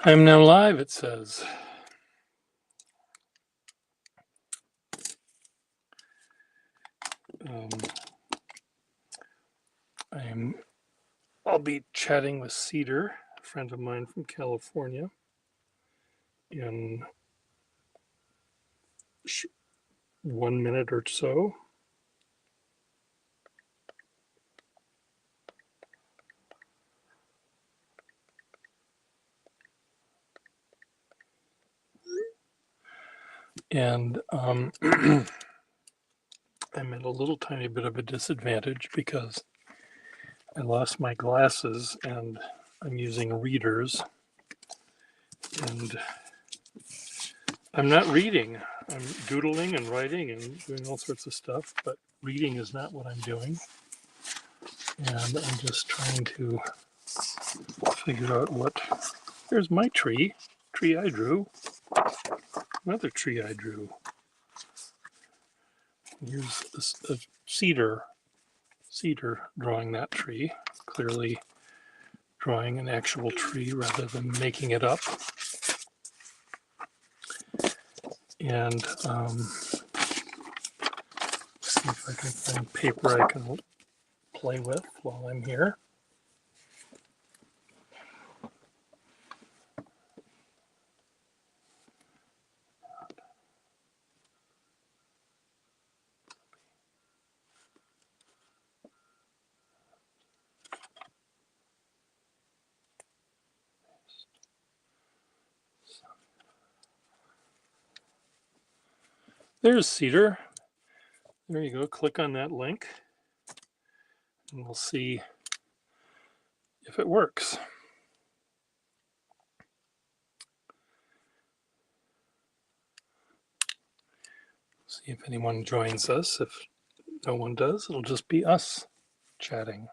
I'm now live, it says. Um, I'll be chatting with Cedar, a friend of mine from California, in 1 minute or so. And I'm at a little tiny bit of a disadvantage because I lost my glasses and I'm using readers, and I'm not reading. I'm doodling and writing and doing all sorts of stuff, but reading is not what I'm doing. And I'm just trying to figure out what. There's my tree I drew. Another tree I drew. Here's a cedar drawing that tree, clearly drawing an actual tree rather than making it up. And see if I can find paper I can play with while I'm here. There's Cedar. There you go. Click on that link and we'll see if it works. See if anyone joins us. If no one does, it'll just be us chatting.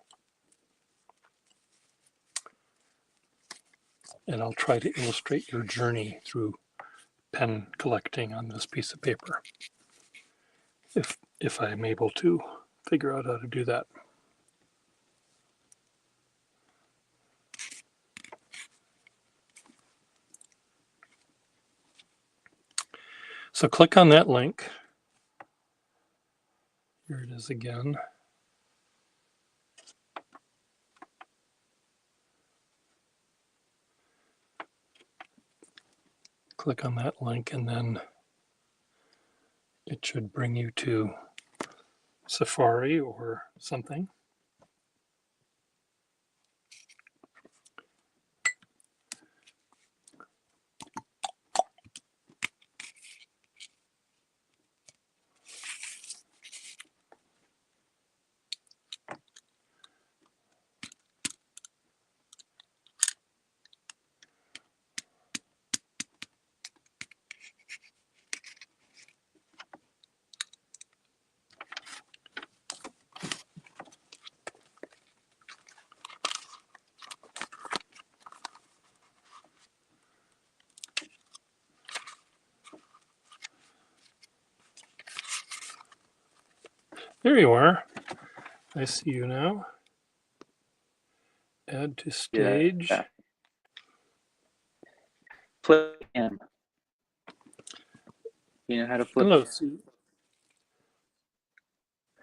And I'll try to illustrate your journey through pen collecting on this piece of paper, if I'm able to figure out how to do that. So click on that link. Here it is again. Click on that link and then it should bring you to Safari or something. There you are. I see you now. Add to stage. Yeah. Flip cam. You know how to flip? Hello.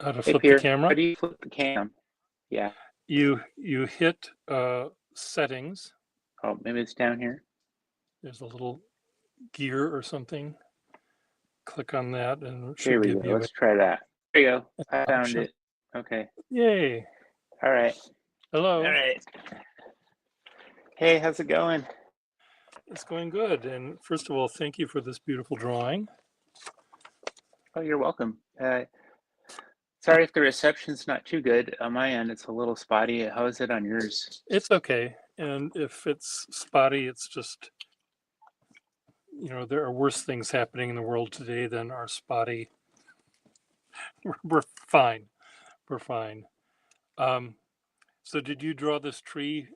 How to flip the camera? How do you flip the cam? Yeah. You hit settings. Oh, maybe it's down here. There's a little gear or something. Click on that and it Here should we give go. you Let's try that. There you go. I found option. it. Okay. Yay. All right. Hello. All right. Hey, how's it going? It's going good. And first of all, thank you for this beautiful drawing. Oh, you're welcome. Sorry if the reception's not too good. On my end, it's a little spotty. How is it on yours? It's okay. And if it's spotty, it's just, you know, there are worse things happening in the world today than our spotty. We're fine. We're fine. So did you draw this tree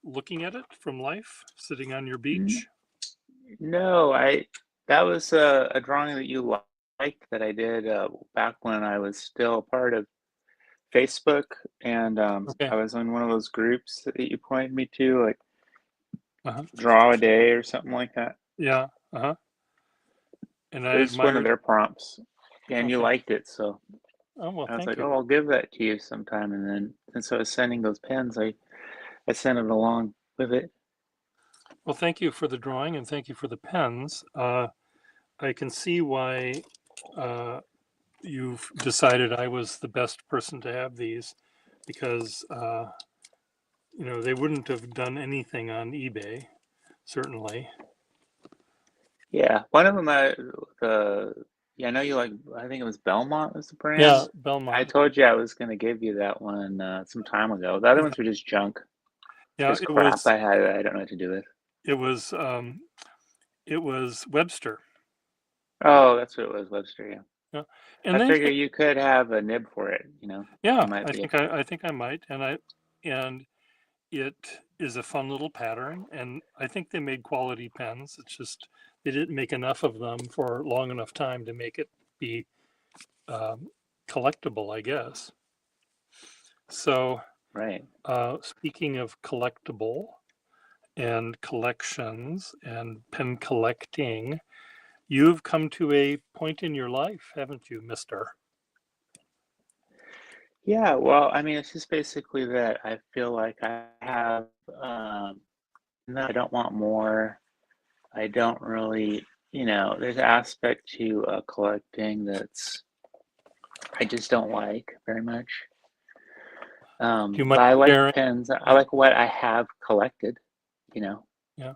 looking at it from life, sitting on your beach? No, that was a drawing that you liked that I did back when I was still part of Facebook, and Okay. I was on one of those groups that you pointed me to, like Uh-huh. draw a day or something like that. Yeah. Uh-huh. And I It was one of admired. their prompts, and you Okay. liked it, so Oh, well, I was thank like, you. "Oh, I'll give that to you sometime." And then since I was sending those pens, I sent it along with it. Well, thank you for the drawing and thank you for the pens. I can see why uh, you've decided I was the best person to have these because, they wouldn't have done anything on eBay, certainly. Yeah, one of them, the yeah, I know you like. I think it was Belmont was the Yeah, brand. I Belmont. told you I was going to give you that one some time ago. The other Yeah, ones were just junk, yeah, just crap. I don't know what to do with. it was, um, it was Webster. Oh, that's what it was, Webster. Yeah, Yeah, I and they, figure you could have a nib for it. yeah, It might I be. think I think I might, and it is a fun little pattern, and I think they made quality pens. It's just they didn't make enough of them for long enough time to make it be um, collectible, I guess. So, Right. speaking of collectible and collections and pen collecting, you've come to a point in your life, haven't you, Mister? Yeah, well, I mean, it's just basically that I feel like I have, no, I don't want more. I don't really, there's an aspect to collecting that's I just don't like very much. Do you But mind I like sharing? pens. I like what I have collected, you know. Yeah.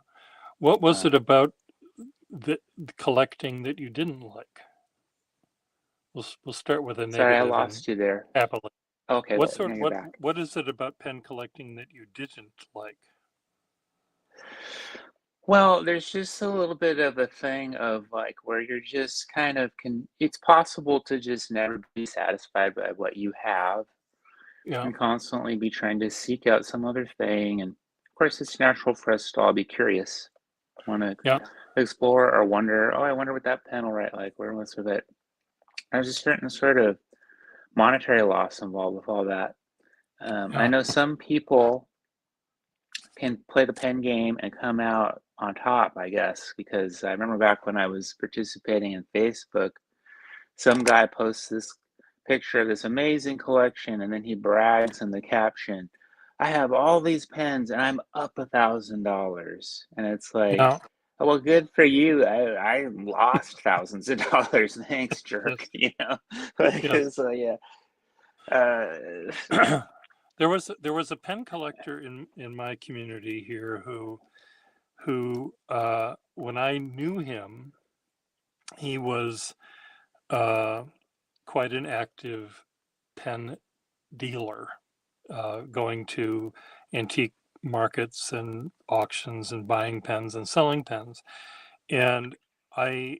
What was Uh, it about the collecting that you didn't like? We'll start with a Sorry, I negative and lost you there. happily. Okay, What there, sort now you're what back. what is it about pen collecting that you didn't like? Well, there's just a little bit of a thing of like where you're just kind of it's possible to just never be satisfied by what you have Yeah, and constantly be trying to seek out some other thing. And of course, it's natural for us to all be curious, want to yeah, explore or wonder, oh, I wonder what that pen will write like. Where was with it? There's a certain sort of monetary loss involved with all that. I yeah. know some people can play the pen game and come out on top, I guess, because I remember back when I was participating in Facebook, some guy posts this picture of this amazing collection, and then he brags in the caption, I have all these pens and I'm up $1,000. And it's like, Yeah. oh, well, good for you. I lost thousands of dollars. Thanks, jerk. Yes, Like, yes. so yeah. Yeah. There was a pen collector in my community here who when I knew him, he was uh, quite an active pen dealer, going to antique markets and auctions and buying pens and selling pens. And I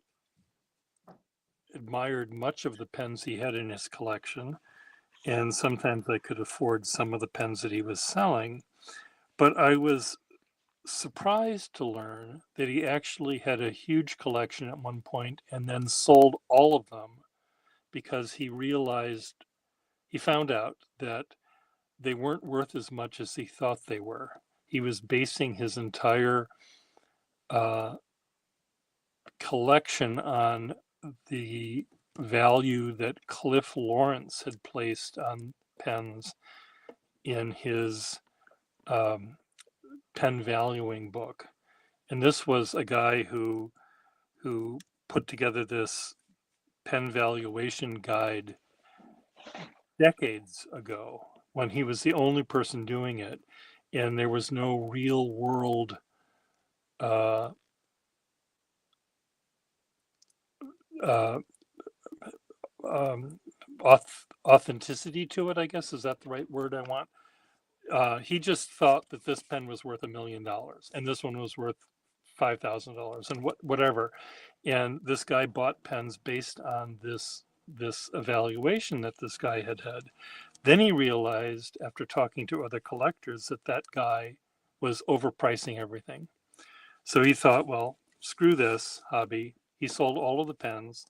admired much of the pens he had in his collection, and sometimes I could afford some of the pens that he was selling. But I was surprised to learn that he actually had a huge collection at one point and then sold all of them because he found out that they weren't worth as much as he thought they were. He was basing his entire uh, collection on the value that Cliff Lawrence had placed on pens in his um, pen valuing book. And this was a guy who put together this pen valuation guide decades ago when he was the only person doing it, and there was no real world uh, uh, um, authenticity to it. I guess is that the right word I want. He just thought that this pen was worth $1 million and this one was worth $5,000 and whatever. And this guy bought pens based on this evaluation that this guy had had. Then he realized after talking to other collectors that that guy was overpricing everything. So he thought, well, screw this hobby. He sold all of the pens,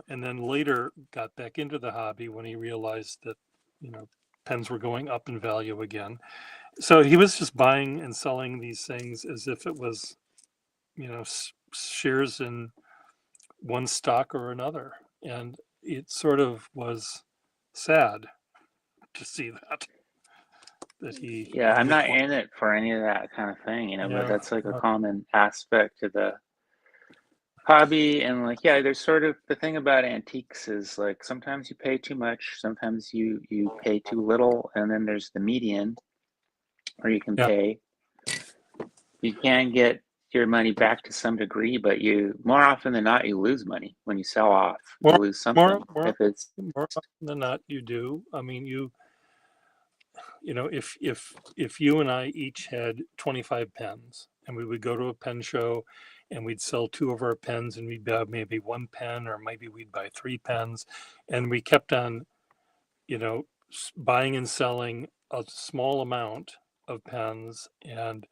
and then later got back into the hobby when he realized that, you know, pens were going up in value again. So he was just buying and selling these things as if it was, shares in one stock or another. And it sort of was sad to see that he Yeah, I'm only not in it for any of that kind of thing, but yeah, that's like a common aspect to the hobby. And like, yeah, there's sort of the thing about antiques is like sometimes you pay too much, sometimes you pay too little, and then there's the median where yeah, you can get your money back to some degree, but you more often than not you lose money when you sell off. more, You lose more, something more, if it's more often than not, you do. I mean, if you and I each had 25 pens and we would go to a pen show and we'd sell two of our pens and we'd buy maybe one pen or maybe we'd buy three pens and we kept on, buying and selling a small amount of pens, and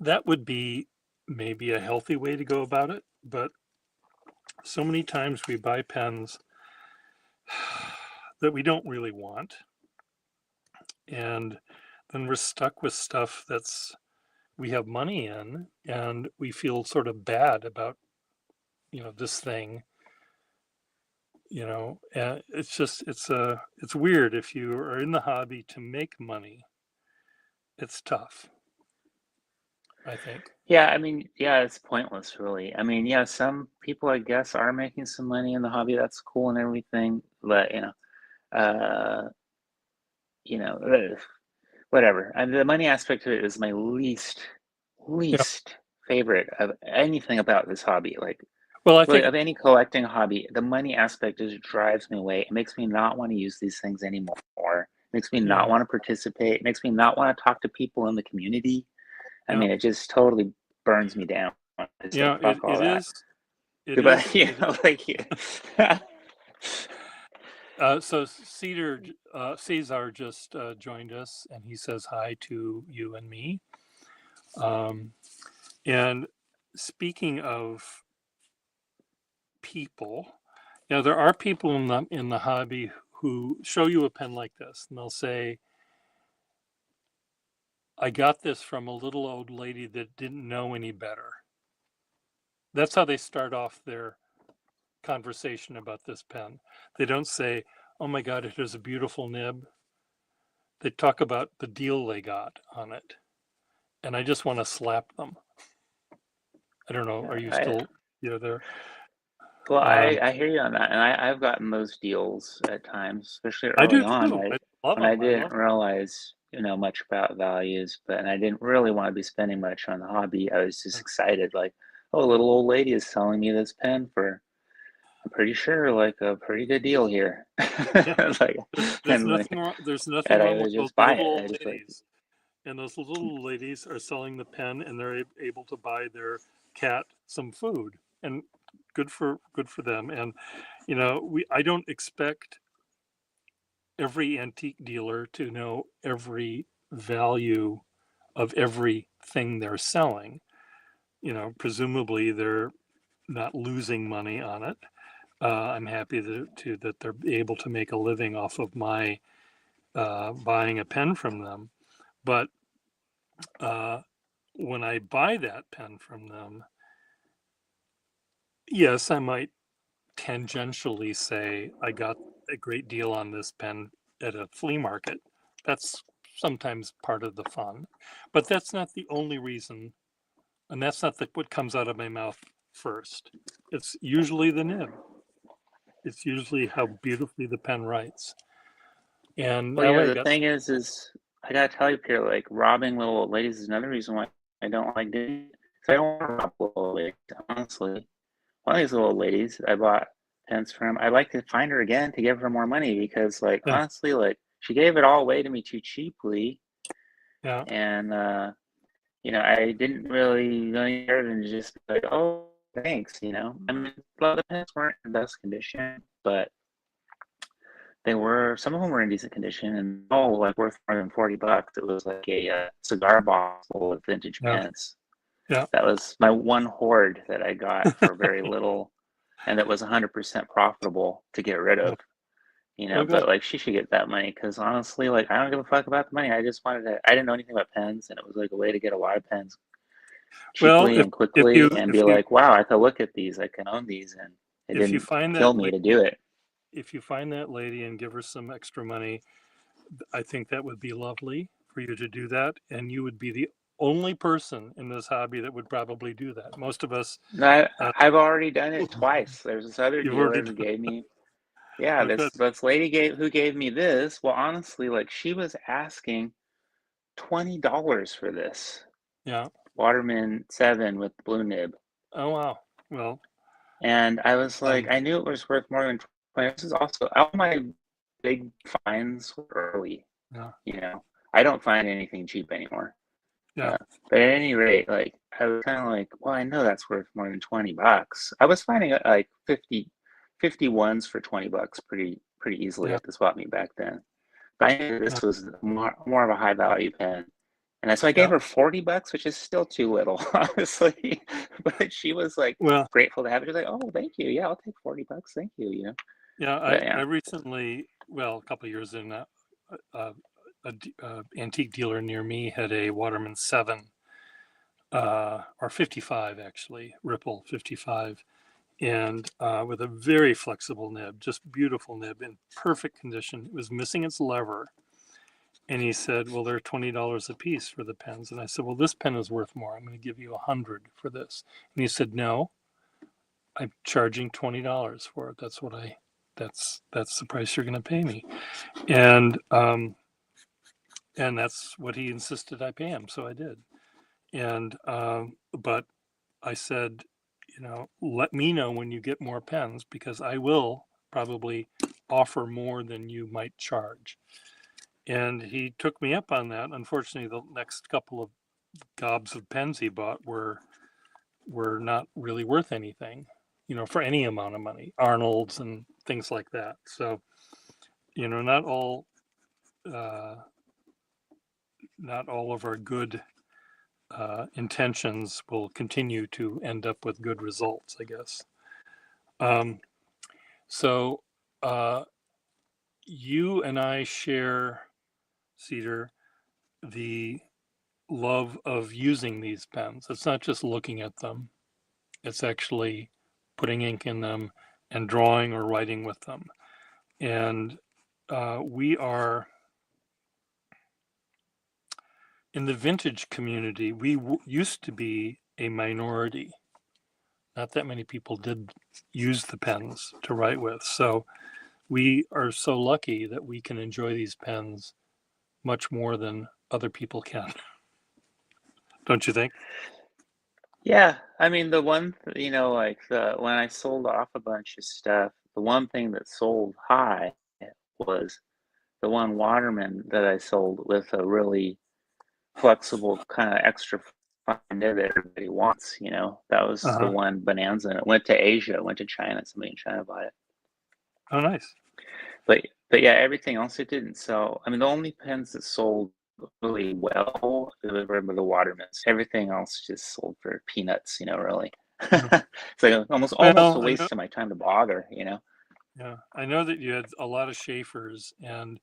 that would be maybe a healthy way to go about it. But so many times we buy pens that we don't really want, and then we're stuck with stuff that's we have money in, and we feel sort of bad about this thing. And it's just it's weird. If you are in the hobby to make money, it's tough, I think. yeah, I mean, yeah, it's pointless really. I mean, yeah, some people I guess are making some money in the hobby. That's cool and everything, but uh, you know, ugh, whatever. And the money aspect of it is my Yeah. least favorite of anything about this hobby. Like Well, I really think of any collecting hobby, the money aspect just drives me away. It makes me not want to use these things anymore. It makes me not yeah, want to participate. It makes me not want to talk to people in the community. I yeah, mean, it just totally burns me down. It's like yeah. fuck all It that. is. It is. But It is. like So Cesar just joined us, and he says hi to you and me. Um, and speaking of people, there are people in the hobby who show you a pen like this, and they'll say, "I got this from a little old lady that didn't know any better." That's how they start off their conversation about this pen. They don't say, "Oh my God, it has a beautiful nib." They talk about the deal they got on it, and I just want to slap them. I don't know. Are you I still there? well, Um, I hear you on that, and I've gotten those deals at times, especially I early do on. too. I love When I them. I didn't love. realize much about values, and I didn't really want to be spending much on the hobby. I was just Yeah. excited, like, oh, a little old lady is selling me this pen for I'm pretty sure like a pretty good deal here. Yeah. Like, There's and like, nothing wrong. There's nothing and I wrong would with those just buy little it. old I just like, ladies. And those little ladies are selling the pen, and they're able to buy their cat some food, and good for them. And I don't expect every antique dealer to know every value of everything they're selling. Presumably they're not losing money on it. I'm happy that they're able to make a living off of my buying a pen from them. But uh, when I buy that pen from them, yes, I might tangentially say I got a great deal on this pen at a flea market. That's sometimes part of the fun, but that's not the only reason, and that's not what comes out of my mouth first. It's usually the nib. It's usually how beautifully the pen writes. And well, now I the got thing is I gotta tell you, Pierre, like robbing little old ladies is another reason why I don't like doing it. 'Cause I don't want to rob little old ladies, honestly. One of these little ladies I bought pens from, I'd like to find her again to give her more money because, like, yeah, honestly, like she gave it all away to me too cheaply, yeah, and I didn't really know any better than just be like, oh, thanks. I mean, a lot of the pens weren't in the best condition, but some of them were in decent condition and all like worth more than $40. It was like a cigar box full of vintage yeah, pens. yeah. That was my one hoard that I got for very little, and that was 100% profitable to get rid Yeah. of. Oh, but good. like she should get that money because honestly, like I don't give a fuck about the money. I just wanted to, I didn't know anything about pens and it was like a way to get a lot of pens Well, cheaply and if you quickly and be if you like, wow, I could look at these, I can own these, and it if you didn't find kill that me la- to do it. if you find that lady and give her some extra money, I think that would be lovely for you to do that, and you would be the only person in this hobby that would probably do that. Most of us, No, uh, I've already done it twice. There's this other you've already dealer who done. gave me, yeah, Oh, good. this lady gave me this. Well, honestly, like she was asking $20 for this Yeah. Waterman 7 with blue nib. Oh, wow. Well, And I was like, um, I knew it was worth more than 20. This is also all my big finds were early, yeah, you know. I don't find anything cheap anymore. yeah, But at any rate, like I was kind of like, well, I know that's worth more than $20. I was finding like 50 51s for $20 pretty easily yeah, at the swap meet back then. But I knew yeah, this was more of a high value pen. And so I gave yeah. her $40, which is still too little, honestly. But she was like Well, grateful to have it. She's like, "Oh, thank you. Yeah, I'll take $40. Thank you." yeah. But I yeah, recently, well, a couple of years in, uh, antique dealer near me had a Waterman 7, or 55 actually, Ripple 55, and with a very flexible nib, just beautiful nib in perfect condition. It was missing its lever. And he said, "Well, they're $20 a piece for the pens." And I said, "Well, this pen is worth more. I'm going to give you 100 for this." And he said, "No, I'm charging $20 for it. That's the price you're going to pay me." And that's what he insisted I pay him. So I did. And but I said, let me know when you get more pens because I will probably offer more than you might charge. And he took me up on that. Unfortunately, the next couple of gobs of pens he bought were not really worth anything, for any amount of money. Arnold's and things like that. So, not all uh, not all of our good intentions will continue to end up with good results, I guess. Um, so uh, you and I share, Cedar, the love of using these pens. It's not just looking at them, it's actually putting ink in them and drawing or writing with them. And we are in the vintage community, we used to be a minority. Not that many people did use the pens to write with. So we are so lucky that we can enjoy these pens much more than other people can. Don't you think? yeah. I mean, the one, like the when I sold off a bunch of stuff, the one thing that sold high was the one Waterman that I sold with a really flexible kind of extra fine nib that everybody wants. That was the Uh-huh. one Bonanza, and it went to Asia, it went to China. Somebody in China bought it. Oh, nice. But yeah, everything else it didn't sell. I mean, the only pens that sold really well were the Watermans. Everything else just sold for peanuts, really. Yeah. It's like almost a Well, I know. waste of my time to bother. Yeah, I know that you had a lot of Schaefers, and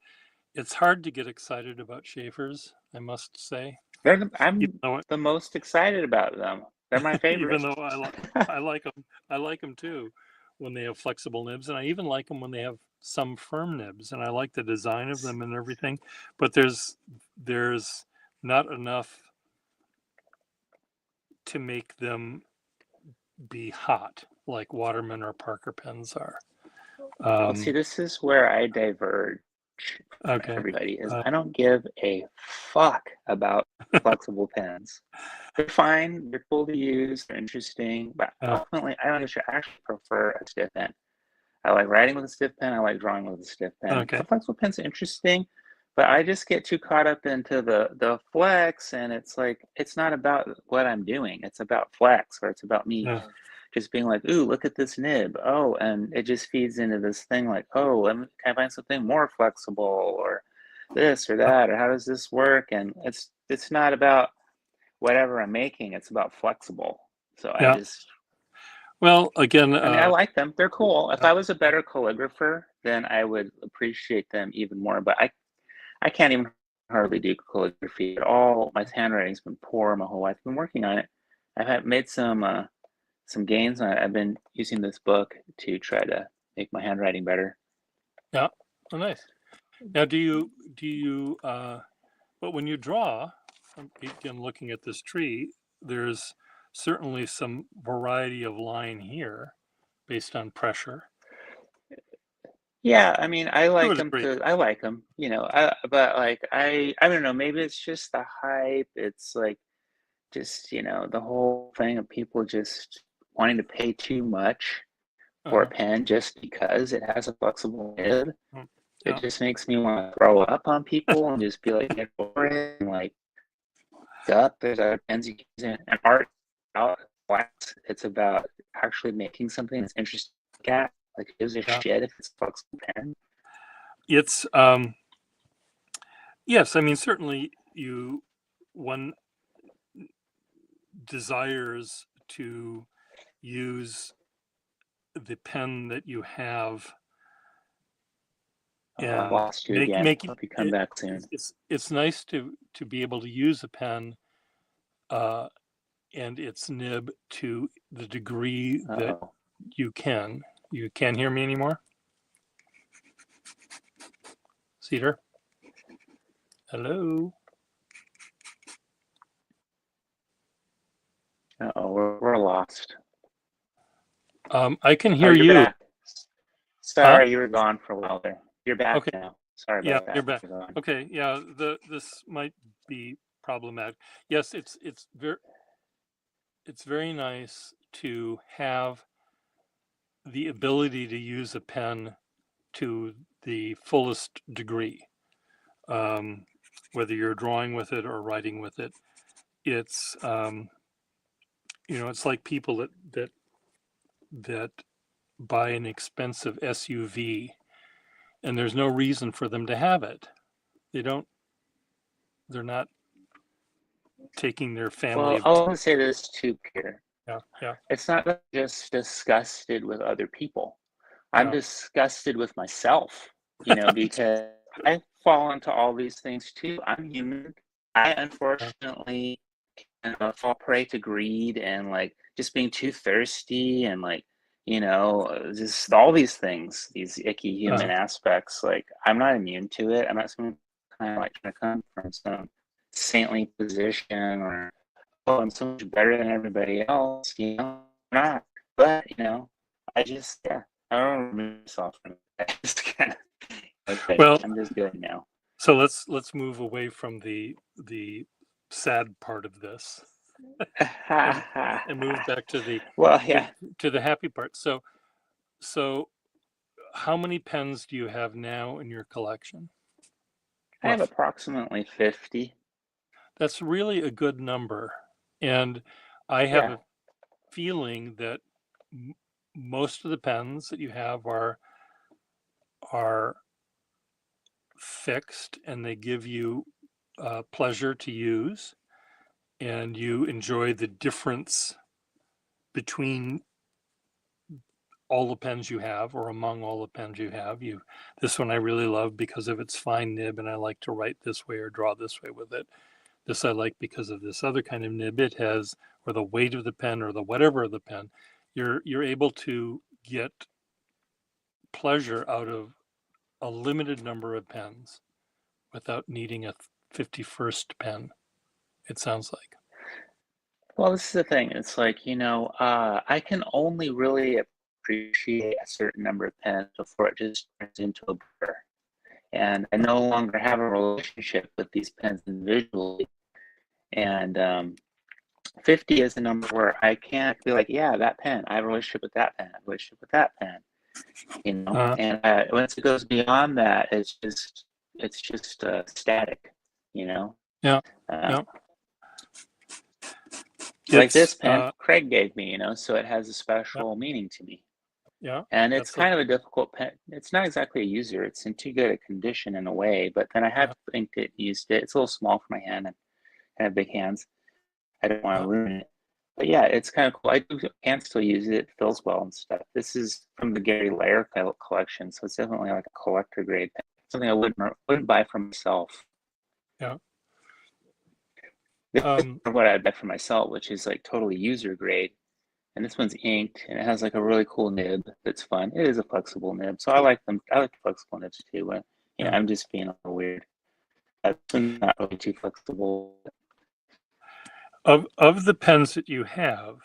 it's hard to get excited about Schaefers, I must say. Even I'm though, the most excited about them. They're my even favorite. though I like them, I like them too when they have flexible nibs, and I even like them when they have some firm nibs, and I like the design of them and everything. But there's not enough to make them be hot like Waterman or Parker pens are. Well, see, Um, this is where I diverge from okay. everybody, is Uh, I don't give a fuck about flexible pens. They're fine, they're cool to use, they're interesting, but uh, ultimately, I don't actually prefer a stiff pen. I like writing with a stiff pen, I like drawing with a stiff pen. A okay. flexible pen's interesting, but I just get too caught up into the flex, and it's like, it's not about what I'm doing, it's about flex, or it's about me Yeah. just being like, ooh, look at this nib. Oh, and it just feeds into this thing like, oh, can I find something more flexible or this or that, or how does this work? And it's not about whatever I'm making, it's about flexible. So I Yeah. just Well, again, I mean, I like them. They're cool. If yeah, I was a better calligrapher, then I would appreciate them even more. But I can't even hardly do calligraphy at all. My handwriting's been poor my whole life. I've been working on it. Made some gains on it. I've been using this book to try to make my handwriting better. yeah. Oh, nice. Now, but when you draw, again, looking at this tree, there's certainly some variety of line here based on pressure Yeah, I mean, I to like a them degree. because I like them, but like I don't know, maybe it's just the hype. It's like just, the whole thing of people just wanting to pay too much for a Uh-huh. pen just because it has a flexible nib. Mm. It Yeah, just makes me want to throw up on people and just be like, get over it. And like, duh, there's other pens you can use in. And art out wax. It's about actually making something that's interesting to look at. Like, who gives a yeah. shit if it's a flexible pen? It's yes, I mean certainly one desires to use the pen that you have I and lost you again. make Hope you come it, back soon. it's nice to be able to use a pen uh, and its nib to the degree that Uh-oh. you can. You can't hear me anymore, Cedar? Hello? Uh-oh, we're lost. I can Oh, hear you're you. back. Huh? Sorry, you were gone for a while there. You're back Okay. now. Sorry Yeah, about you're that. back. You're gone. Okay. Yeah, this might be problematic. Yes, it's very nice to have the ability to use a pen to the fullest degree. Um, whether you're drawing with it or writing with it, it's it's like people that buy an expensive SUV and there's no reason for them to have it. They don't. They're not taking their family Well, of. I want to say this too, Peter. Yeah, yeah, It's not that I'm just disgusted with other people. I'm yeah. disgusted with myself, because I fall into all these things too. I'm human. I Yeah, unfortunately fall prey to greed and like just being too thirsty and like, just all these things, these icky human uh, aspects. Like I'm not immune to it. I'm not some kind of like trying to come from some saintly position or oh, I'm so much better than everybody else, I'm not. But I just yeah, I don't remove myself from it. I just kind of okay, well, I'm just good now. so let's move away from the sad part of this and move back Well, to, yeah, to the happy part. So how many pens do you have now in your collection? I have Rough. approximately 50. That's really a good number. And I have Yeah. a feeling that most of the pens that you have are fixed and they give you pleasure to use and you enjoy the difference between all the pens you have or among all the pens you have. This one I really love because of its fine nib and I like to write this way or draw this way with it. This I like because of this other kind of nib it has, or the weight of the pen or the whatever of the pen. You're able to get pleasure out of a limited number of pens without needing a 51st pen, it sounds like. Well, this is the thing. It's like, I can only really appreciate a certain number of pens before it just turns into a blur. And I no longer have a relationship with these pens individually. And 50 is a number where I can't be like, yeah, that pen. I have a relationship with that pen. I have a relationship with that pen. Uh, And once it goes beyond that, it's just static. You know. yeah, Uh, yeah. like this It's pen, Craig gave me. So it has a yeah, special meaning to me. yeah. And it's That's a kind of a difficult pen. It's not exactly a user. It's in too good a condition in a way, but then I have yeah, inked it, used it. It's a little small for my hand, and I have big hands. I don't want yeah, to ruin it. But yeah, it's kind of cool. Can still use it. It fills well and stuff. This is from the Gary Lair collection, so it's definitely like a collector grade pen. Something I wouldn't buy for myself. Yeah. This is Um, what I'd buy for myself, which is like totally user grade. And this one's inked, and it has like a really cool nib that's fun. It is a flexible nib, so I like them. I like flexible nibs too. But yeah. I'm just being a little weird. This one's not really too flexible. Of the pens that you have,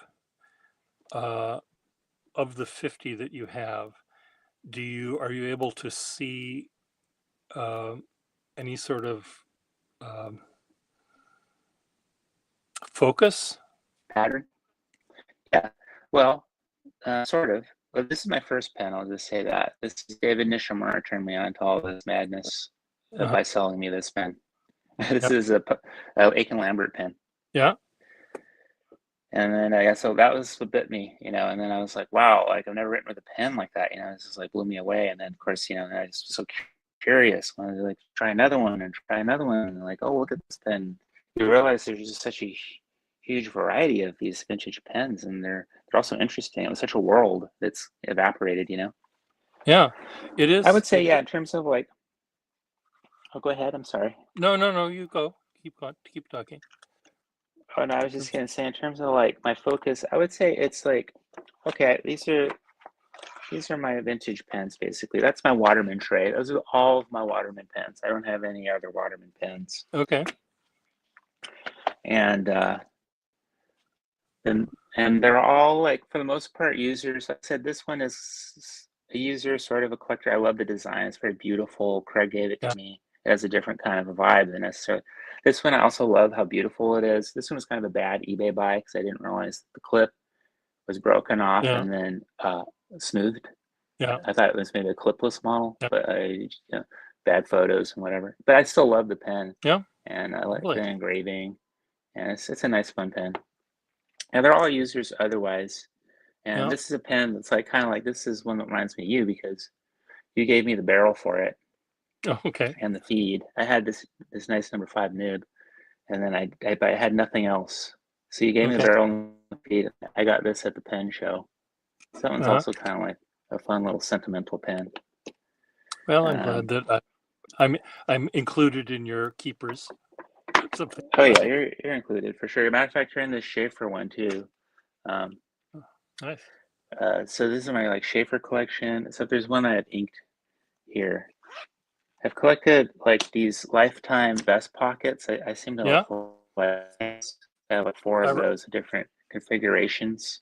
uh, of the 50 that you have, are you able to see um, any sort of um, focus? Pattern. Yeah. Well, sort of. But this is my first pen. I'll just say that. This is David Nishimura turned me on to all this madness Uh, by selling me this pen. This yep. is a Aiken Lambert pen. Yeah. And then I guess so that was what bit me, and then I was like, wow, like I've never written with a pen like that, this just like blew me away. And then of course, I was so curious, wanted to like try another one and try another one, and like, oh, look at this pen. You realize there's just such a huge variety of these vintage pens, and they're also interesting. It was such a. That's evaporated. Yeah. It I is. would say, yeah, in terms of like, oh, go ahead. I'm sorry. No. You go. Keep talking. Oh, no, I was just gonna say, in terms of like my focus, I would say it's like, okay, these are my vintage pens, basically. That's my Waterman tray. Those are all of my Waterman pens. I don't have any other Waterman pens. Okay. And and and they're all like, for the most part, users. Like I said, this one is a user, sort of a collector. I love the design. It's very beautiful. Craig gave it Yeah. to me. It has a different kind of a vibe than necessarily. This one, I also love how beautiful it is. This one was kind of a bad eBay buy because I didn't realize the clip was broken off Yeah. and then smoothed. Yeah. I thought it was maybe a clipless model, Yeah. but bad photos and whatever. But I still love the pen, Yeah. and I like Really. the engraving, and it's a nice fun pen. And they're all users otherwise. And Yeah. this is a pen that's like kind of like, this is one that reminds me of you because you gave me the barrel for it Oh, okay. and the feed. I had this nice number 5 nib, and then I had nothing else. So you gave me the Okay. barrel and the feed. I got this at the pen show. So that one's Uh-huh. also kind of like a fun little sentimental pen. Well, I'm glad Um, that I'm included in your keepers. Something. oh yeah, you're included for sure. Matter of fact, you're in this Schaefer one too. Um, Nice. so this is my like Schaefer collection. So if there's one I have inked here, I've collected like these lifetime vest pockets. I seem to Yeah. I have like 4 I, of re- those different configurations.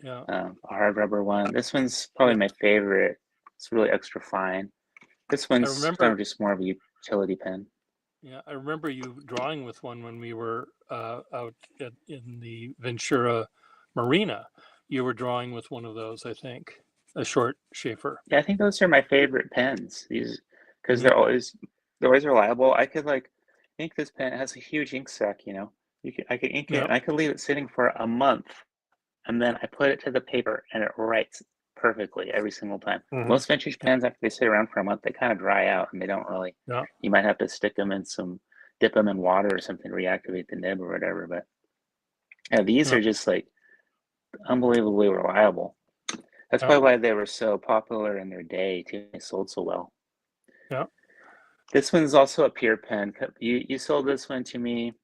yeah. A hard rubber one. This one's probably Yeah. my favorite. It's really extra fine. This I one's kind remember. of just more of a utility pen. Yeah, I remember you drawing with one when we were out in the Ventura Marina. You were drawing with one of those, I think, a short Schaefer. Yeah, I think those are my favorite pens. These, because Hmm. they're always reliable. I could like ink this pen. It has a huge ink sac. I could ink it Yeah. and I could leave it sitting for a month, and then I put it to the paper and it writes perfectly every single time. Hmm. Most vintage pens, after they sit around for a month, they kind of dry out and they don't really. Yeah. You might have to dip them in water or something to reactivate the nib or whatever. But yeah, these Yeah. are just like unbelievably reliable. That's Yeah. probably why they were so popular in their day too. They sold so well. Yeah. This one's also a pure pen. You sold this one to me.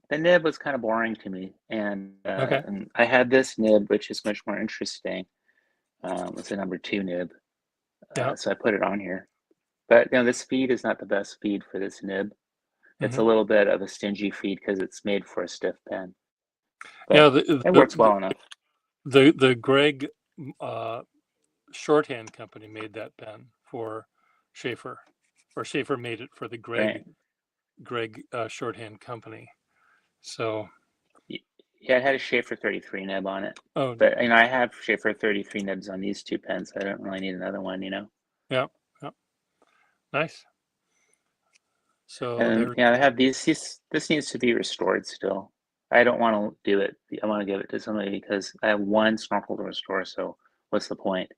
The nib was kind of boring to me, Okay. and I had this nib, which is much more interesting. It's a number 2 nib, Yeah. so I put it on here. But this feed is not the best feed for this nib. It's a Hmm. little bit of a stingy feed because it's made for a stiff pen, Yeah. but it works well enough. The Greg uh, shorthand company made that pen for Schaefer, or Schaefer made it for the Right? Greg shorthand company. So, Yeah, it had a Schaefer 33 nib on it, oh, but I have Schaefer 33 nibs on these 2 pens. So I don't really need another one. yeah, yeah, nice. So And there, I have this needs to be restored still. I don't want to do it. I want to give it to somebody because I have 1 snorkel to restore. So what's the point?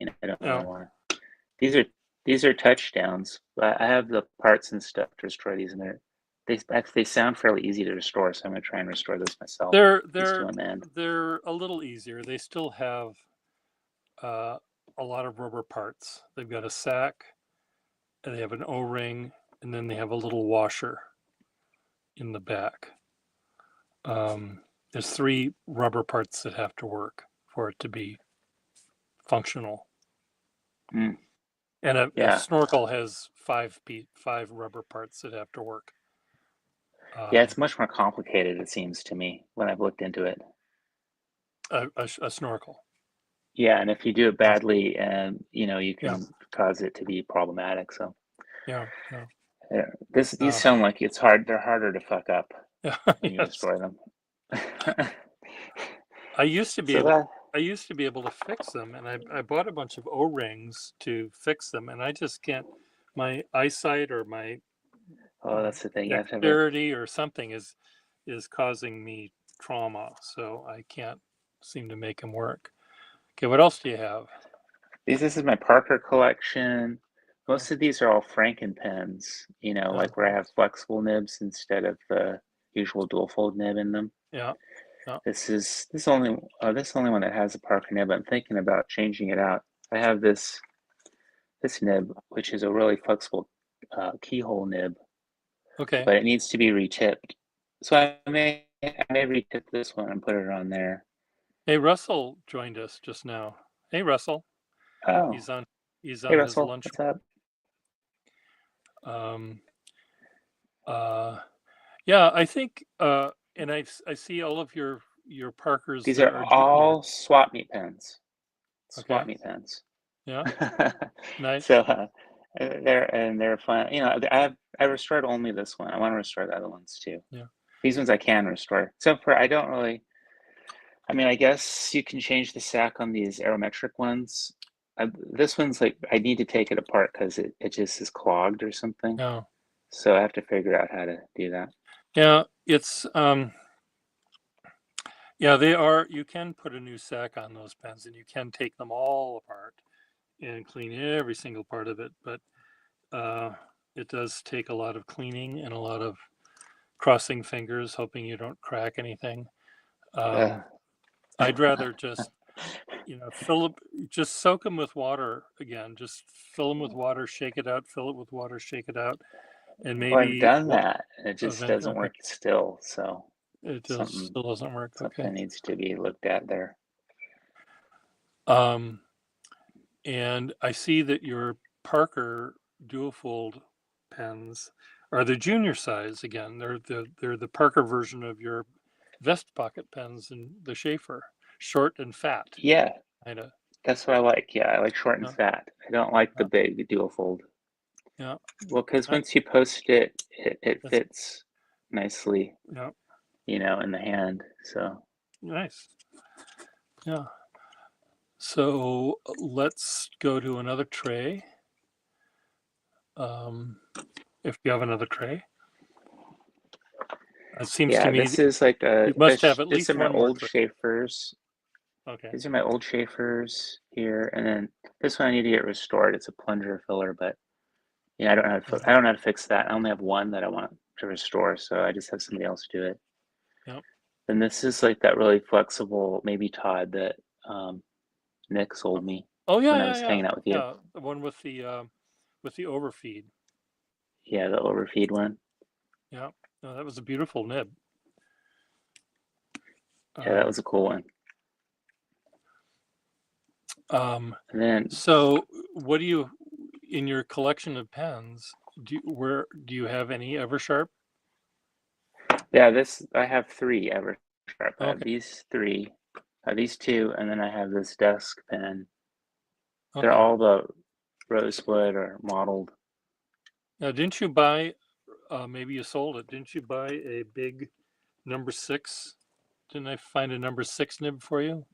I don't really yeah, want to. These are touchdowns. I have the parts and stuff to restore these, and they sound fairly easy to restore, so I'm gonna try and restore this myself. They're These two they're on the end. they're a little easier. They still have uh, a lot of rubber parts. They've got a sack, and they have an O-ring, and then they have a little washer in the back. There's 3 rubber parts that have to work for it to be functional. Mm, And a yeah, snorkel has 5 rubber parts that have to work. yeah, it's much more complicated, it seems to me, when I've looked into it. A snorkel. Yeah, and if you do it Yeah, badly, and you yeah, can cause it to be problematic. So yeah, yeah. yeah, these Uh, sound like it's hard. They're harder to fuck up yeah, when you yes. restore them. I used to be So able that, I used to be able to fix them, and I bought a bunch of O-rings to fix them, and I just can't. My eyesight or my oh, that's the thing. You have to have a. dexterity or something is causing me trauma, so I can't seem to make them work. Okay, what else do you have? This is my Parker collection. Oh, Most of these are all Franken pens. Like where I have nice. flexible nibs instead of the usual dual fold nib in them. Yeah, yeah. This only one that has a Parker nib. I'm thinking about changing it out. I have this nib, which is a really flexible keyhole nib, Okay. but it needs to be retipped. So I may retip this one and put it on there. Hey, Russell joined us just now. Hey, Russell. Oh, He's on he's hey on his Russell, lunch what's break. up? Um, uh, yeah, I think, and I see all of your Parkers These that are are junior. all swap meet pens. Swap Okay. meet pens. Yeah. Nice. So they're fun. I restored only this one. I want to restore the other ones too. Yeah. These ones I can restore. Except for I don't really. I mean, I guess you can change the sack on these aerometric ones. This one's like I need to take it apart because it just is clogged or something. Yeah. So I have to figure out how to do that. Yeah. It's yeah, they are. You can put a new sack on those pens, and you can take them all apart and clean every single part of it. But uh, it does take a lot of cleaning and a lot of crossing fingers, hoping you don't crack anything. Uh, I'd rather just fill up, just soak them with water again. Just fill them with water, shake it out, fill it with water, shake it out, and well, I've maybe done that, and it just event. doesn't Okay, work still. So it just something still doesn't work. Okay. something needs to be looked at there. Um, and I see that your Parker dual fold pens are the junior size again. They're the Parker version of your vest pocket pens and the Schaefer, short and fat, Yeah, kind of. that's what I like. Yeah, I like short and Yeah, fat. I don't like the yeah, big dual fold. yeah. Well, because Nice. once you post it, it That's fits nicely, yeah, in the hand. So nice. Yeah. So let's go to another tray. Um, if you have another tray, it seems to yeah, me this is like you must have at these are least my one more old tray. Schaefers. Okay. These are my old Schaefers here, and then this one I need to get restored. It's a plunger filler, but I don't know I don't know how to fix that. I only have one that I want to restore, so I just have somebody else do it. Yeah. And this is like that really flexible, maybe Todd that Nick sold me Oh yeah, when I yeah, was yeah, hanging out with you. yeah. The one with the overfeed. Yeah, the overfeed one. Yeah. No, that was a beautiful nib. Yeah, that Um, was a cool one. um, And then, so what do you in your collection of pens? Do you have any Eversharp? yeah, this I have three Eversharp. I have Okay. these three, I have these two, and then I have this desk pen. They're Okay. all the rosewood or mottled. Now, didn't you buy? Maybe you sold it. Didn't you buy a big number 6? Didn't I find a number 6 nib for you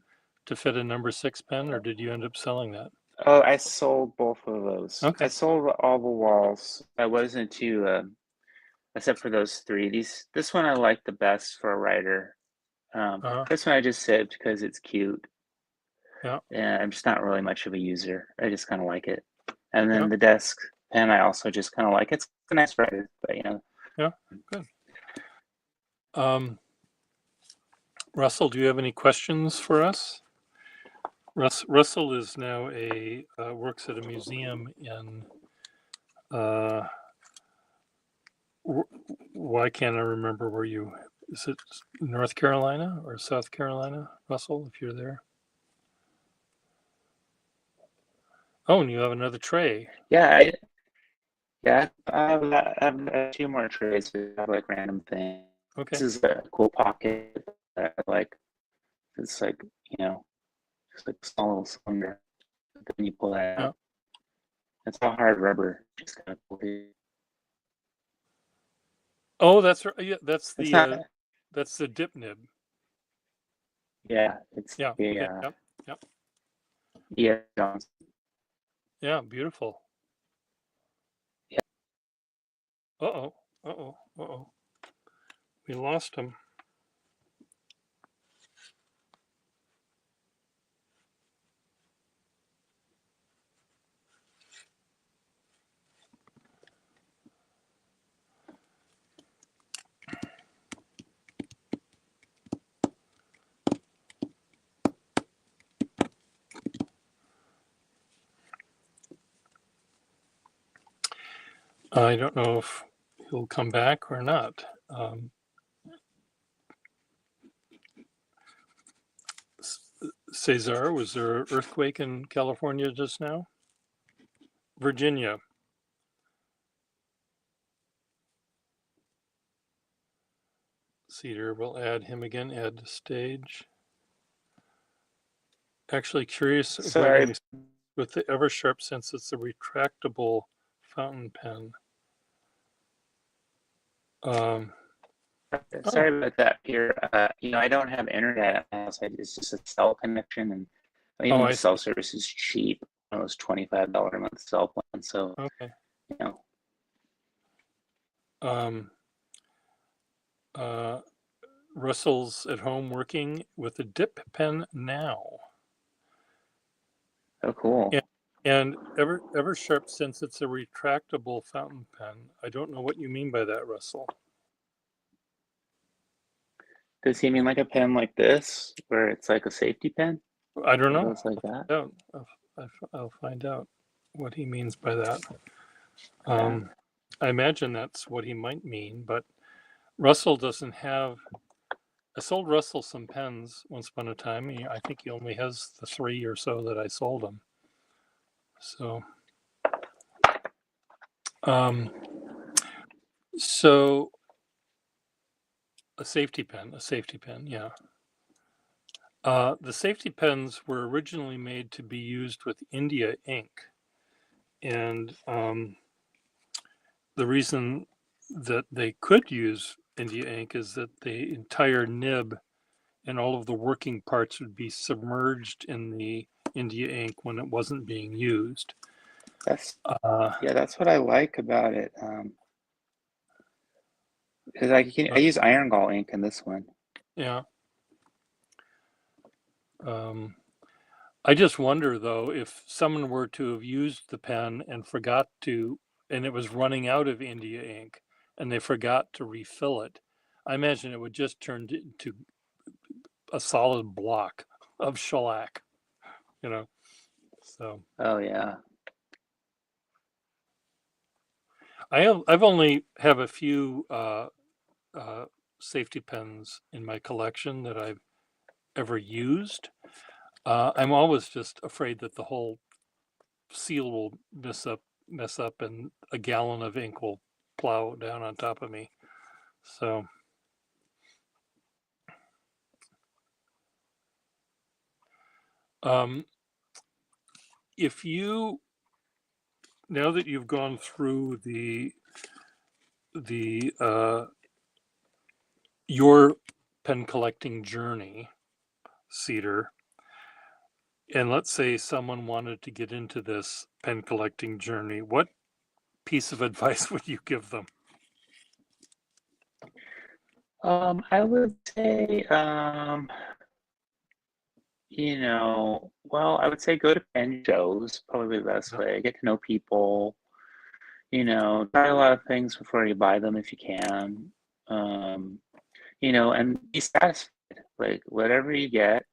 to fit a number 6 pen, or did you end up selling that? Oh, I sold both of those. I Okay. sold all the walls. I wasn't too, except for those three. This one I like the best for a writer. Uh-huh. This one I just saved because it's cute, Yeah. and I'm just not really much of a user. I just kind of like it. And then Yeah. the desk pen I also just kind of like. It's a nice writer, but Yeah, good. Russell, do you have any questions for us? Russell is now works at a museum in, why can't I remember is it North Carolina or South Carolina, Russell, if you're there? Oh, and you have another tray. Yeah, I have a few more trays that have like random things. Okay. This is a cool pocket that I like. It's like, just like a small little cylinder. Then you pull that Yeah. out. It's all hard rubber. Just kind of cool. Oh, that's right. Yeah, It's not, that's the dip nib. it's Yeah. a, Okay. Yep. Yep. yeah, Johnson. Yeah. Beautiful. Yeah. Uh-oh. Uh-oh. Uh-oh. We lost him. I don't know if he'll come back or not. Cesar, was there an earthquake in California just now? Virginia. Cedar, we'll add him again, add to stage. Actually curious, Sorry. with the Eversharp, since it's a retractable fountain pen. Sorry about that, Peter. I don't have internet at my house. It's just a cell connection, and even the cell service is cheap. It was $25 a month cell plan. So, okay. Russell's at home working with a dip pen now. Oh, cool. And Eversharp, since it's a retractable fountain pen, I don't know what you mean by that, Russell. Does he mean like a pen like this, where it's like a safety pen? I don't know. It's like that. I'll find out what he means by that. I imagine that's what he might mean, but Russell doesn't have. I sold Russell some pens once upon a time. I think he only has the 3 or so that I sold him. So, so a safety pen, yeah. The safety pens were originally made to be used with India ink, and the reason that they could use India ink is that the entire nib and all of the working parts would be submerged in the India ink when it wasn't being used. That's what I like about it. Because I use iron gall ink in this one. Yeah. I just wonder though, if someone were to have used the pen and forgot to, and it was running out of India ink and they forgot to refill it, I imagine it would just turn into a solid block of shellac, so. Oh yeah. I've only have a few safety pens in my collection that I've ever used. I'm always just afraid that the whole seal will mess up and a gallon of ink will plow down on top of me. So if you, now that you've gone through your pen collecting journey, Cedar, and let's say someone wanted to get into this pen collecting journey, what piece of advice would you give them? I would say, I would say go to pen shows, probably the best way. Get to know people, Try a lot of things before you buy them if you can. Um, and be satisfied. Like whatever you get,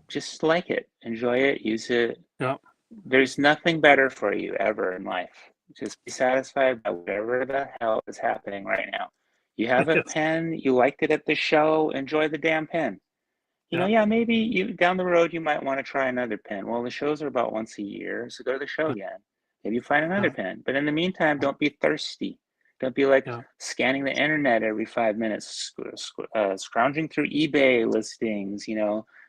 just like it, enjoy it, use it. Yeah. There's nothing better for you ever in life. Just be satisfied by whatever the hell is happening right now. You have a Yes. pen, you liked it at the show, enjoy the damn pen. Yeah. Yeah, maybe you down the road you might want to try another pen. Well, the shows are about once a year, so go to the show Yeah. again. Maybe you find another Yeah. pen. But in the meantime, don't be thirsty. Don't be like Yeah. scanning the internet every 5 minutes, scrounging through eBay listings,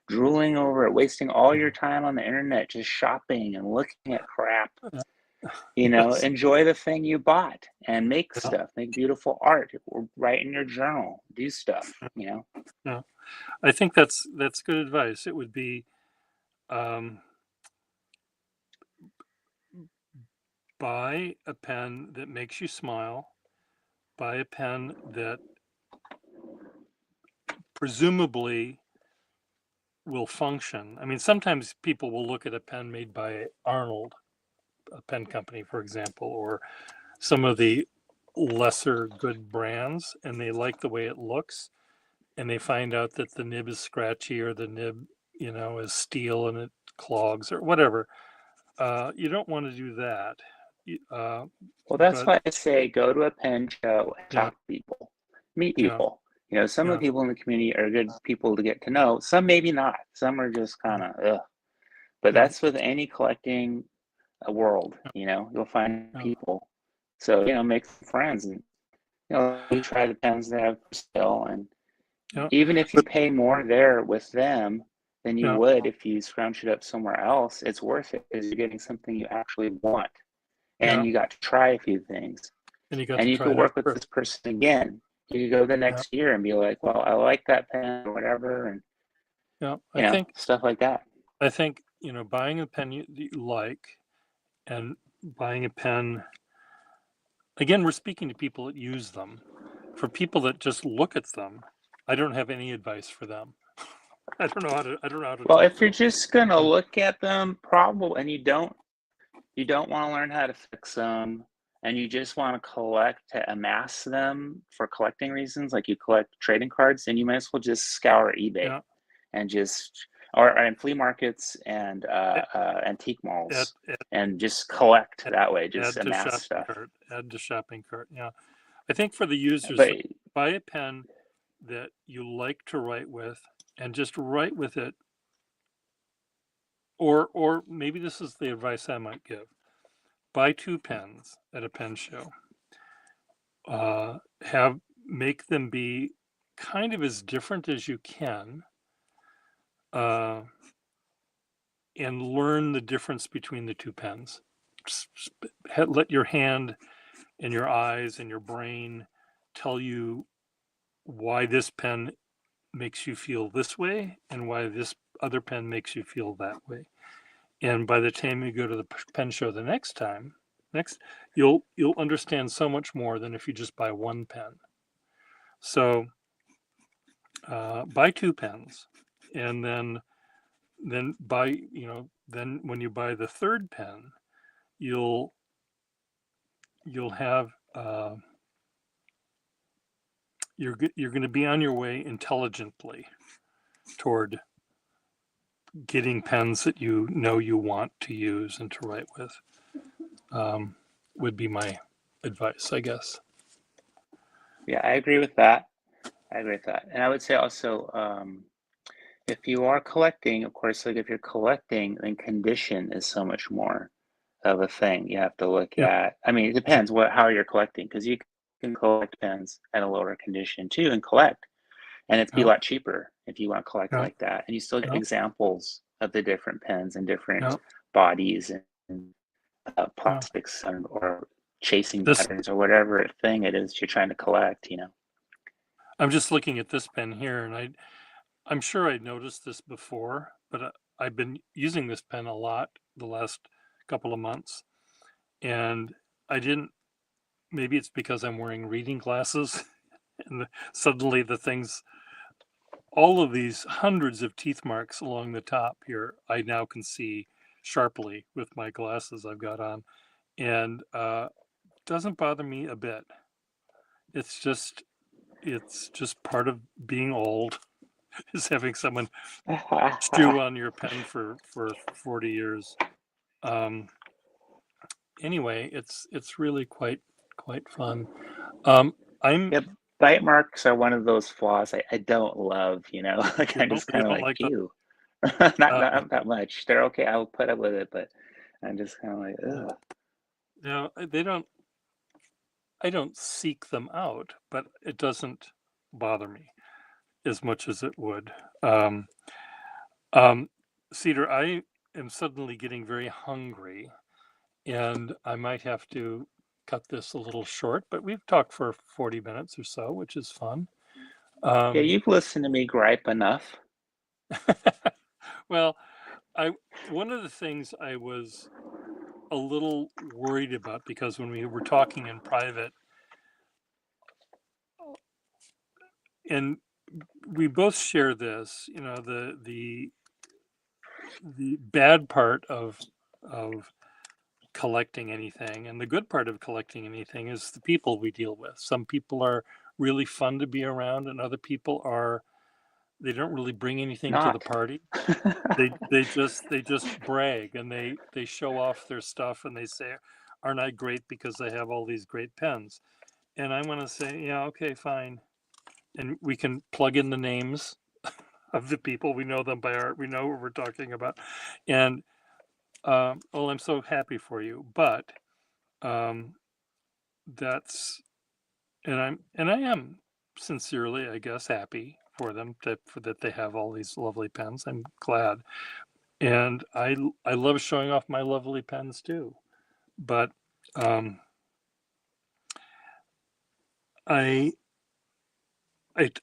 drooling over it, wasting all your time on the internet just shopping and looking at crap. Yeah. Yes. Enjoy the thing you bought and make Yeah. stuff, make beautiful art, or write in your journal, do stuff. Yeah. I think that's good advice. It would be um, buy a pen that makes you smile, buy a pen that presumably will function. I mean, sometimes people will look at a pen made by Arnold, a pen company, for example, or some of the lesser good brands, and they like the way it looks, and they find out that the nib is scratchy or the nib, is steel and it clogs or whatever. You don't want to do that. Well, that's But why I say go to a pen show and yeah, talk to people, meet yeah, people. Some of yeah, the people in the community are good people to get to know. Some maybe not. Some are just kind of ugh. But yeah, that's with any collecting world. You'll find yeah, people. So make some friends and you try the pens they have for sale. And yeah. even if you But pay more there with them than you yeah, would if you scrounge it up somewhere else, it's worth it because you're getting something you actually want and yeah, you got to try a few things. and you got And to you try could it out work with first. this person again. You could go the Yeah, next year and be like, well, I like that pen or whatever, and yeah. stuff like that. I think buying a pen you like and buying a pen. Again, we're speaking to people that use them. For people that just look at them, I don't have any advice for them. I don't know how to Well, talk if to you're them. just gonna Um, look at them, probably, and you don't want to learn how to fix them, and you just want to collect to amass them for collecting reasons, like you collect trading cards, then you might as well just scour eBay yeah, and just or in flea markets and a- antique add, malls add, and just collect add, that way, just add to amass shopping stuff. cart. Add to shopping cart. Yeah, I think for the users, But buy a pen that you like to write with, and just write with it. Or maybe this is the advice I might give: buy two pens at a pen show. Have make them be kind of as different as you can, uh, and learn the difference between the two pens. Let your hand and your eyes and your brain tell you why this pen makes you feel this way and why this other pen makes you feel that way. And by the time you go to the pen show the next time, you'll understand so much more than if you just buy one pen. So buy two pens, and then buy then when you buy the third pen, you'll you'll have you're going to be on your way intelligently toward getting pens that you want to use and to write with. um, would be my advice, I guess. yeah, I agree with that. I agree with that. And I would say also, if you are collecting, of course, like if you're collecting, then condition is so much more of a thing you have to look Yeah, at. I mean, it yeah, depends how you're collecting, because you can collect pens at a lower condition too and collect, and it's be a yeah, lot cheaper if you want to collect yeah, like that. And you still get yeah, examples of the different pens and yeah, different bodies and yeah. plastics or chasing This patterns or whatever thing it is you're trying to collect. I'm just looking at this pen here, and I'm sure I noticed this before, but I've been using this pen a lot the last couple of months, and I didn't. Maybe it's because I'm wearing reading glasses, and suddenly the things, all of these hundreds of teeth marks along the top here, I now can see sharply with my glasses I've got on, and doesn't bother me a bit. It's just part of being old is having someone stew on your pen for 40 years. Anyway, it's really quite fun. I'm Yep, bite marks are one of those flaws I don't love, like you I'm just you kind of don't like, like the ew. Not uh, not that much. They're okay. I'll put up with it, but I'm just kind of like, ugh. no, they don't. I don't seek them out, but it doesn't bother me as much as it would. Um, um, Cedar, I am suddenly getting very hungry, and I might have to cut this a little short. But we've talked for 40 minutes or so, which is fun. Yeah, Um, you've listened to me gripe enough. well, I one of the things I was a little worried about because when we were talking in private, and we both share this, the bad part of collecting anything and the good part of collecting anything is the people we deal with. Some people are really fun to be around, and other people are they don't really bring anything to the Not. party. They just brag, and they show off their stuff, and they say, "Aren't I great because I have all these great pens?" And I want to say, "Yeah, okay, fine." And we can plug in the names of the people. We know them by art. We know what we're talking about. And well, I'm so happy for you. But um, that's and I am sincerely, I guess, happy for them for that they have all these lovely pens. I'm glad, and I love showing off my lovely pens too. But um, I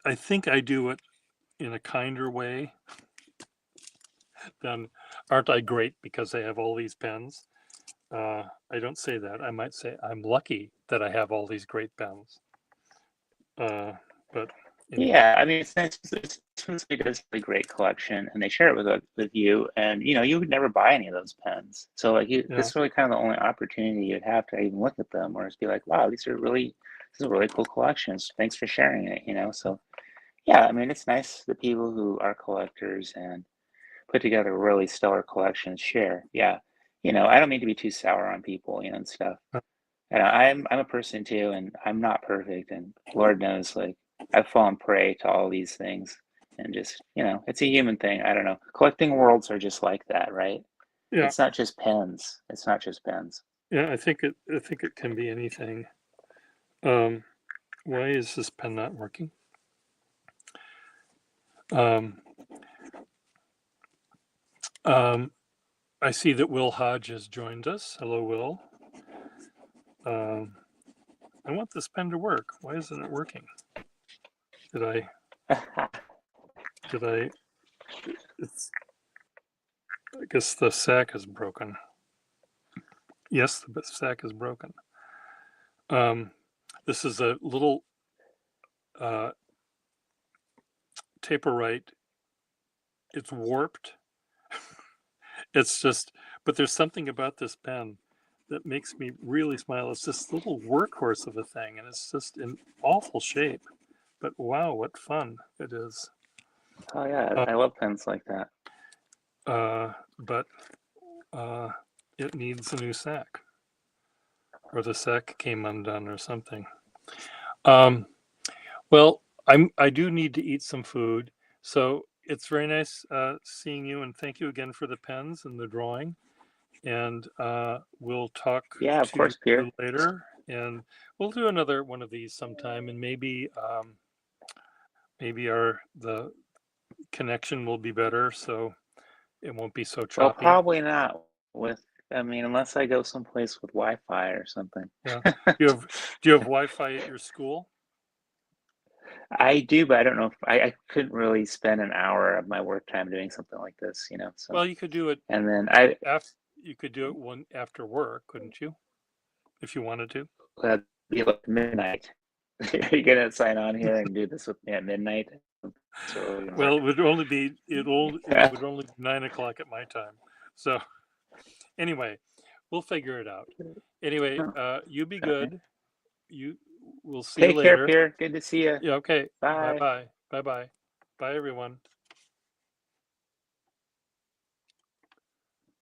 I think I do it in a kinder way than aren't I great because I have all these pens. I don't say that. I might say I'm lucky that I have all these great pens. Uh, but anyway, Yeah, I mean, it's nice. Somebody does a great collection, and they share it with you, and you would never buy any of those pens. So like this yeah, is really kind of the only opportunity you'd have to even look at them, or just be like, wow, this is a really cool collection. Thanks for sharing it. So yeah, I mean, it's nice the people who are collectors and put together really stellar collections share. Yeah, I don't mean to be too sour on people, and stuff. uh, And I'm a person too, and I'm not perfect, and Lord knows, like I've fallen prey to all these things, and just it's a human thing. I don't know. Collecting worlds are just like that, right? yeah, It's not just pens. It's not just pens. yeah. I think it can be anything. Um, why is this pen not working? Um, um, I see that Will Hodge has joined us. Hello, Will. Um, I want this pen to work. Why isn't it working? Did I? Did I? It's. I guess the sack is broken. Yes, the sack is broken. Um, this is a little uh, taper right. It's warped. It's just, but there's something about this pen that makes me really smile. It's this little workhorse of a thing, and it's just in awful shape. But wow, what fun it is. Oh yeah, Uh, I love pens like that. but uh, it needs a new sack, or the sack came undone, or something. Um, well, I do need to eat some food, so it's very nice seeing you, and thank you again for the pens and the drawing. And we'll talk Yeah, of to course, Pierre. you later, and we'll do another one of these sometime, and maybe our the connection will be better, so it won't be so Well, choppy. probably not with. I mean, unless I go someplace with Wi-Fi or something. Yeah. Do you have do you have Wi-Fi at your school? I do, but I don't know if I couldn't really spend an hour of my work time doing something like this. So, Well, you could do it and then I after you could do it one after work, couldn't you? If you wanted to. would be like midnight. Are you gonna sign on here and do this with me at midnight? It's really gonna Well, work. it would only be 9 o'clock at my time. So anyway, We'll figure it out. Anyway, Oh, you be okay. good. We'll see you Take care, later. Pierre. Good to see you. Yeah, okay. Bye. Bye-bye. Bye-bye. Bye, everyone.